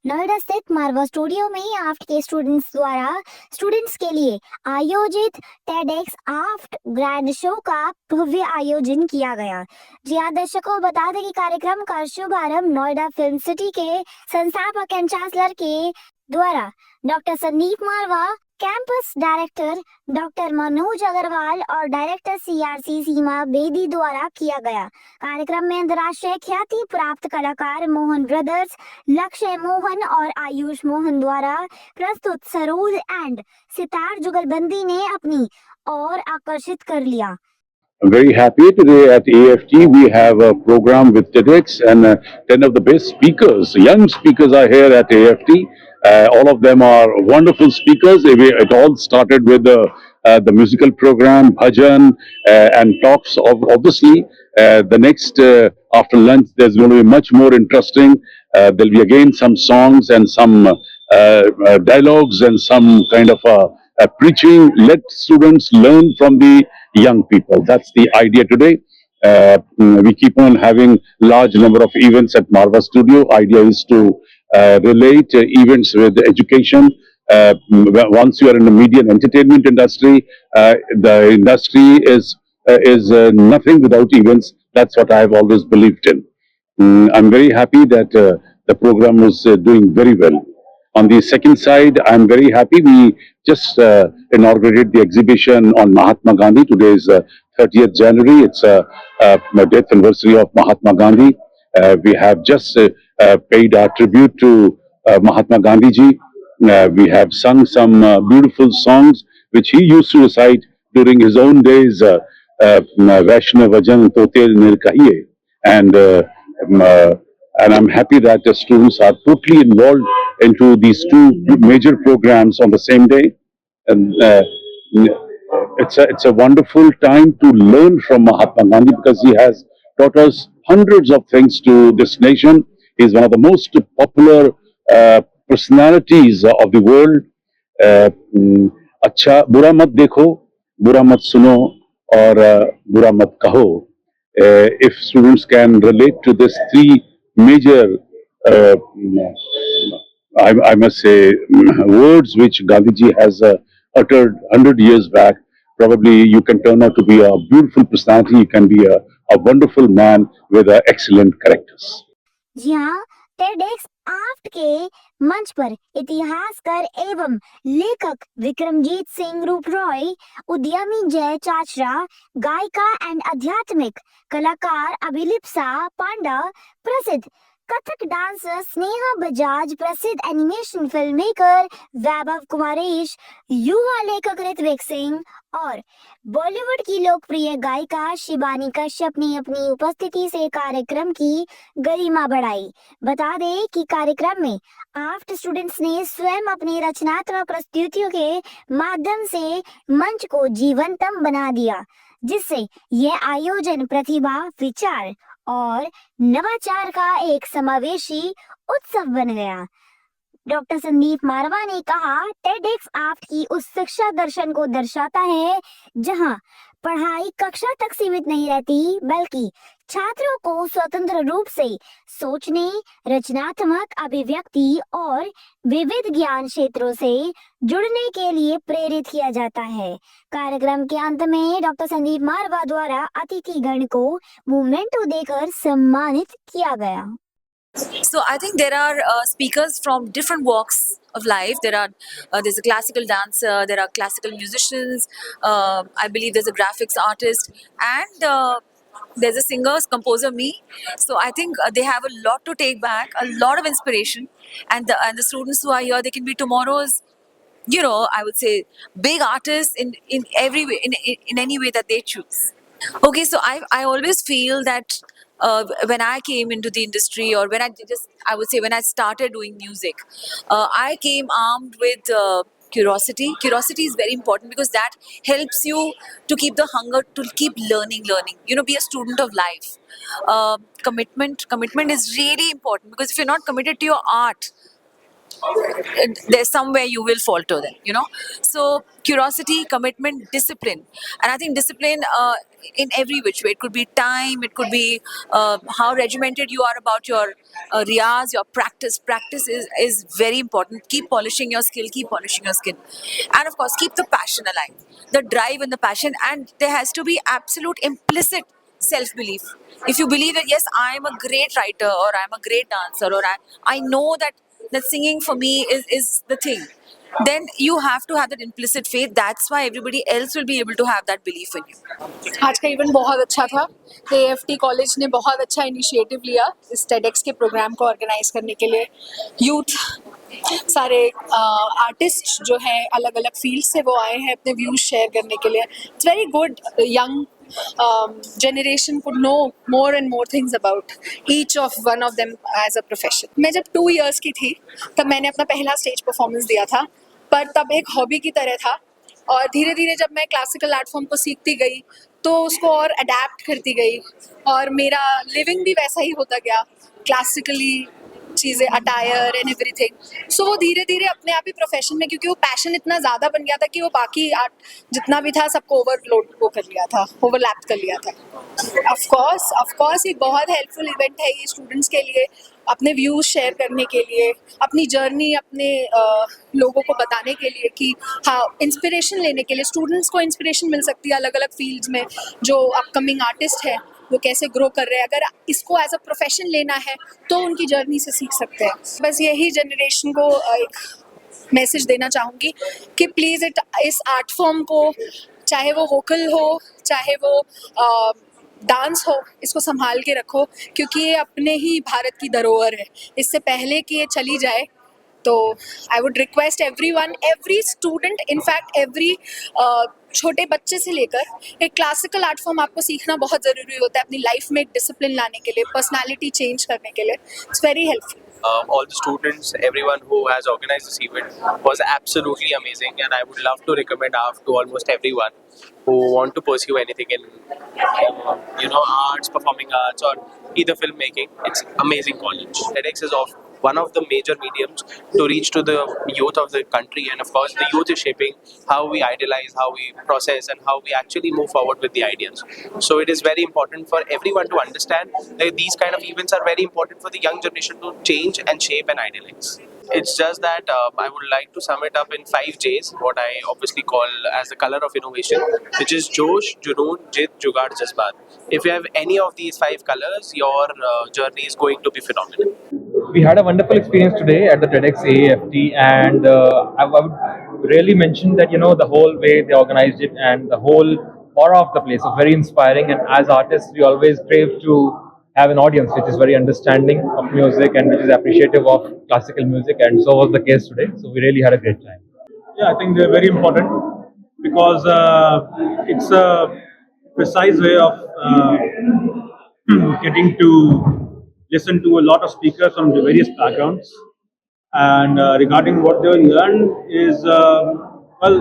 नोएडा स्थित मारवा स्टूडियो में आफ्ट के स्टूडेंट्स द्वारा स्टूडेंट्स के लिए आयोजित टेडेक्स आफ्ट ग्रैंड शो का भव्य आयोजन किया गया। जी हाँ दर्शकों, बता दें कि कार्यक्रम का शुभारंभ नोएडा फिल्म सिटी के संस्थापक एंड चांसलर के द्वारा doctor Sandeep Marwa, campus director doctor Manoj Agarwal और डायरेक्टर सीआरसी सीमा बेदी द्वारा किया गया। कार्यक्रम में अंतर्राष्ट्रीय ख्याति प्राप्त कलाकार मोहन ब्रदर्स, लक्ष्य मोहन और आयुष मोहन द्वारा प्रस्तुत सरोद एंड सितार जुगलबंदी ने अपनी और आकर्षित कर लिया। I'm very happy today at AFT. We have a program with TEDx, and 10 of the best speakers, young speakers, are here at AFT. All of them are wonderful speakers. It all started with the musical program, bhajan, and talks. Obviously, the next after lunch, there's going to be much more interesting. There'll be again some songs and some dialogues and some kind of preaching. Let students learn from the young people. That's the idea today. We keep on having large number of events at Marva Studio. Idea is to relate events with education. Once you are in the media and entertainment industry, the industry is nothing without events. That's what I have always believed in. I'm very happy that the program was doing very well. On the second side, I'm very happy. We just inaugurated the exhibition on Mahatma Gandhi. Today is 30th January. It's the death anniversary of Mahatma Gandhi. We have just paid our tribute to Mahatma Gandhi ji. We have sung some beautiful songs which he used to recite during his own days. Vaishnav Vajan Totel Nilkahiye. And um, uh, and I'm happy that the students are totally involved into these two major programs on the same day. And it's a wonderful time to learn from Mahatma Gandhi because he has taught us hundreds of things to this nation. He is one of the most popular personalities of the world. अच्छा बुरा मत देखो, बुरा मत सुनो और बुरा मत कहो. If students can relate to these three major, uh, I must say, words which Gandhiji has uttered 100 years back, probably you can turn out to be a beautiful personality. You can be a wonderful man with excellent characters. जी हाँ, TEDx आफ्ट के मंच पर इतिहासकार एवं लेखक विक्रमजीत सिंह रूप रॉय, उद्यमी जय चाचरा, गायिका एंड आध्यात्मिक कलाकार अभिलिप्सा पांडा, प्रसिद्ध कथक डांसर स्नेहा बजाज, प्रसिद्ध एनिमेशन फिल्म मेकर वैभव कुमारेश, युवा लेखक ऋत्विक सिंह और बॉलीवुड की लोकप्रिय गायिका शिबानी कश्यप ने अपनी उपस्थिति से कार्यक्रम की गरिमा बढ़ाई। बता दें कि कार्यक्रम में आफ्ट स्टूडेंट्स ने स्वयं अपनी रचनात्मक प्रस्तुतियों के माध्यम से मंच को जीवंतम बना दिया, जिससे यह आयोजन प्रतिभा, विचार और नवाचार का एक समावेशी उत्सव बन गया। डॉक्टर संदीप मारवा ने कहा, टेडेक्स आफ्ट की उस शिक्षा दर्शन को दर्शाता है जहां पढ़ाई कक्षा तक सीमित नहीं रहती, बल्कि छात्रों को स्वतंत्र रूप से सोचने, रचनात्मक अभिव्यक्ति और विविध ज्ञान क्षेत्रों से जुड़ने के लिए प्रेरित किया जाता है। कार्यक्रम के अंत में डॉक्टर संदीप मारवा द्वारा अतिथिगण को मोमेंटो देकर सम्मानित किया गया। So I think there are speakers from different walks of life. There's a classical dancer, there are classical musicians. I believe there's a graphics artist, and there's a singer, composer, me. So I think they have a lot to take back, a lot of inspiration, and the students who are here, they can be tomorrow's, I would say, big artists in every way, in any way that they choose. Okay, so I always feel that when I came into the industry, or I would say when I started doing music, I came armed with curiosity. Curiosity is very important because that helps you to keep the hunger to keep learning. Be a student of life. Commitment is really important, because if you're not committed to your art, there's somewhere you will falter then, you know. So curiosity, commitment, discipline. And I think discipline in every which way. It could be time, it could be how regimented you are about your riyaz, your practice is very important. Keep polishing your skill, keep polishing your skill. And of course keep the passion alive, the drive and the passion. And there has to be absolute implicit self-belief. If you believe that yes, I'm a great writer, or I'm a great dancer, or I know that singing for me is the thing, then you have to have that implicit faith. That's why everybody else will be able to have that belief in you. आज का event बहुत अच्छा था। AFT college ने बहुत अच्छा initiative लिया इस TEDx के प्रोग्राम को ऑर्गेनाइज करने के लिए। यूथ सारे आर्टिस्ट जो हैं अलग अलग फील्ड से वो आए हैं अपने व्यूज शेयर करने के लिए। It's very good young generation could know more and more things about each of one of them as a profession. मैं जब 2 years की थी तब मैंने अपना पहला स्टेज परफॉर्मेंस दिया था, पर तब एक हॉबी की तरह था। और धीरे धीरे जब मैं क्लासिकल आर्ट फॉर्म को सीखती गई तो उसको और अडेप्ट करती गई, और मेरा लिविंग भी वैसा ही होता गया, क्लासिकली चीज़ें, अटायर एंड एवरीथिंग। सो वो धीरे धीरे अपने आप ही प्रोफेशन में, क्योंकि वो पैशन इतना ज़्यादा बन गया था कि वो बाकी आर्ट जितना भी था सबको ओवरलोड वो कर लिया था, ओवरलैप कर लिया था। ऑफ कोर्स एक बहुत हेल्पफुल इवेंट है ये स्टूडेंट्स के लिए, अपने व्यूज़ शेयर करने के लिए, अपनी जर्नी अपने लोगों को बताने के लिए कि हाँ, इंस्पिरेशन लेने के लिए स्टूडेंट्स को इंस्पिरेशन मिल सकती है अलग अलग फील्ड्स में। जो अपकमिंग आर्टिस्ट है वो कैसे ग्रो कर रहे हैं, अगर इसको एज अ प्रोफेशन लेना है तो उनकी जर्नी से सीख सकते हैं। बस यही जनरेशन को एक मैसेज देना चाहूँगी कि प्लीज़ इस आर्ट फॉर्म को, चाहे वो वोकल हो चाहे वो डांस हो, इसको संभाल के रखो, क्योंकि ये अपने ही भारत की धरोहर है। इससे पहले कि ये चली जाए तो I would request everyone, every student, in fact every छोटे बच्चे से लेकर एक क्लासिकल आर्ट फॉर्म आपको सीखना बहुत ज़रूरी होता है अपनी लाइफ में एक डिसिप्लिन लाने के लिए, पर्सनालिटी चेंज करने के लिए। It's very helpful. All the students, everyone who has organized this event was absolutely amazing, and I would love to recommend AF to almost everyone who want to pursue anything in arts, performing arts, or either filmmaking. It's amazing college. TEDx is one of the major mediums to reach to the youth of the country, and of course the youth is shaping how we idealize, how we process, and how we actually move forward with the ideas. So it is very important for everyone to understand that these kind of events are very important for the young generation to change and shape and idealize. It's just that I would like to sum it up in 5 J's, what I obviously call as the color of innovation, which is Josh, Junoon, Jit, Jugaad, Jazbaat. If you have any of these 5 colors, your journey is going to be phenomenal. We had a wonderful experience today at the TEDx AFT, and I would really mention that the whole way they organized it and the whole aura of the place was very inspiring. And as artists, we always crave to have an audience which is very understanding of music and which is appreciative of classical music, and so was the case today. So we really had a great time. Yeah, I think they're very important because it's a precise way of getting to listen to a lot of speakers from the various backgrounds. And regarding what they learn is, well,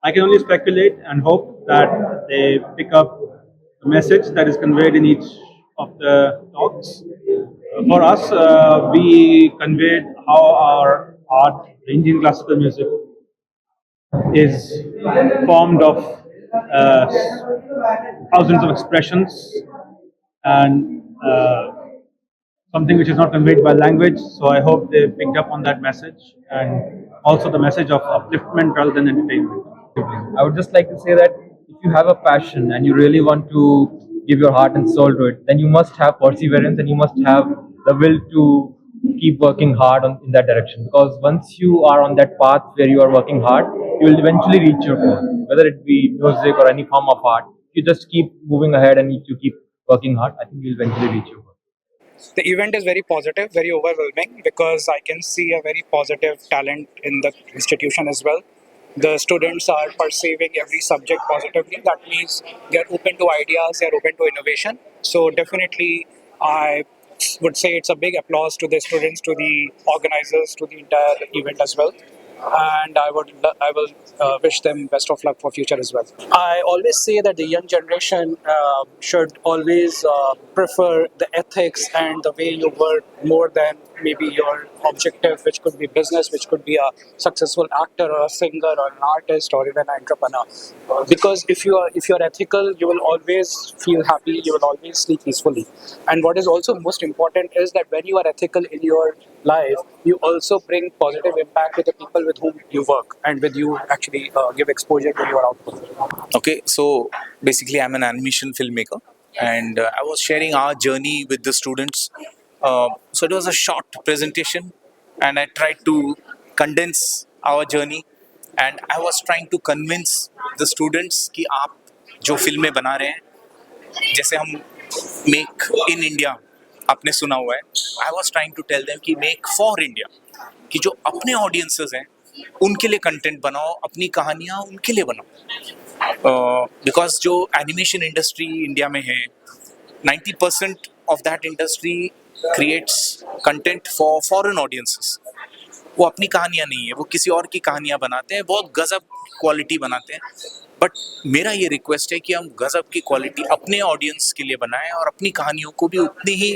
I can only speculate and hope that they pick up the message that is conveyed in each of the talks. For us, we conveyed how our art, ranging classical music, is formed of thousands of expressions and something which is not conveyed by language. So I hope they picked up on that message, and also the message of upliftment rather than entertainment. I would just like to say that if you have a passion and you really want to give your heart and soul to it, then you must have perseverance and you must have the will to keep working hard in that direction. Because once you are on that path where you are working hard, you will eventually reach your goal, whether it be music or any form of art. You just keep moving ahead and you keep working hard, I think you'll eventually reach your goal. The event is very positive, very overwhelming, because I can see a very positive talent in the institution as well. The students are perceiving every subject positively. That means they're open to ideas, they're open to innovation. So definitely, I would say it's a big applause to the students, to the organizers, to the entire event as well. And I will wish them best of luck for future as well. I always say that the young generation should always prefer the ethics and the way you work more than maybe your objective, which could be business, which could be a successful actor or a singer or an artist or even an entrepreneur. Because if you're ethical, you will always feel happy. You will always sleep peacefully. And what is also most important is that when you are ethical in your life, you also bring positive impact to the people with whom you work and with you actually give exposure to your output. Okay, so basically, I'm an animation filmmaker, and I was sharing our journey with the students. So it was a short presentation, and I tried to condense our journey, and I was trying to convince the students कि आप जो फिल्में बना रहे हैं, जैसे हम make in India आपने सुना हुआ है, I was trying to tell them कि मेक फॉर इंडिया, कि जो अपने ऑडियंसेस हैं उनके लिए कंटेंट बनाओ, अपनी कहानियाँ उनके लिए बनाओ, बिकॉज जो एनिमेशन इंडस्ट्री इंडिया में है 90% of that industry creates content for foreign audiences. वो अपनी कहानियाँ नहीं है, वो किसी और की कहानियाँ बनाते हैं, बहुत गजब क्वालिटी बनाते हैं. बट मेरा ये रिक्वेस्ट है कि हम गजब की क्वालिटी अपने ऑडियंस के लिए बनाएं और अपनी कहानियों को भी उतनी ही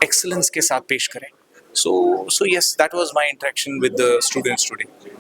एक्सेलेंस के साथ पेश करें. So yes, that was my interaction with the students today.